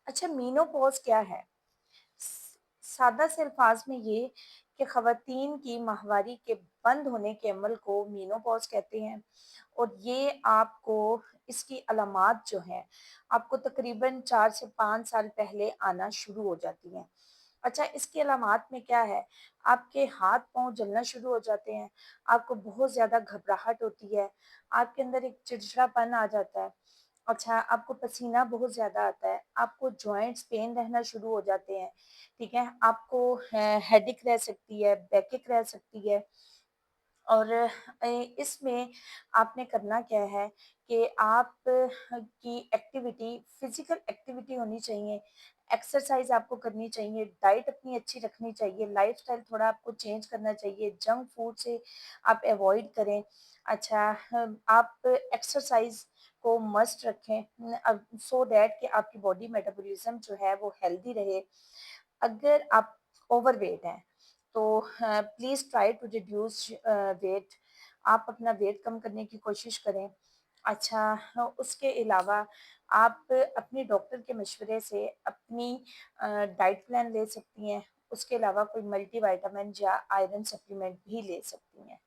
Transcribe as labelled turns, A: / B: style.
A: अच्छा, मीनोपॉज़ क्या है? स सादा से अल्फ़ाज़ में ये कि ख़वातीन की माहवारी के बंद होने के अमल को मीनोपॉज़ कहते हैं और ये आपको इसकी अलामात जो हैं, आपको तकरीबन 4 से 5 साल पहले आना शुरू हो जाती हैं। अच्छा, इसकी अलामात में क्या है? आपके हाथ-पाँव जलना शुरू हो जाते हैं, आपको बहुत ज़्यादा घबराहट होती है, आपके अंदर एक चिड़चिड़ापन आ जाता है। अच्छा, आपको पसीना बहुत ज़्यादा आता है, आपको जॉइंट्स पेन रहना शुरू हो जाते हैं, ठीक है? आपको हेडेक रह सकती है, बैकएक रह सकती है। और इसमें आपने करना क्या है कि आप की एक्टिविटी फिज़िकल एक्टिविटी होनी चाहिए, एक्सरसाइज़ आपको करनी चाहिए, डाइट अपनी अच्छी रखनी चाहिए, लाइफ़स्टाइल थोड़ा आपको चेंज करना चाहिए, जंक फूड से आप अवॉइड करें। अच्छा, आप एक्सरसाइज़ को मस्ट रखें सो दैट कि आपकी बॉडी मेटाबॉलिज़्म जो है वो हेल्दी रहे। अगर आप ओवरवेट हैं तो please try to reduce weight. आप अपना वेट कम करने की कोशिश करें। अच्छा, उसके अलावा आप अपने डॉक्टर के मशवरे से अपनी डाइट प्लान ले सकती हैं। उसके अलावा कोई मल्टीविटामिन या आयरन सप्लीमेंट भी ले सकती हैं।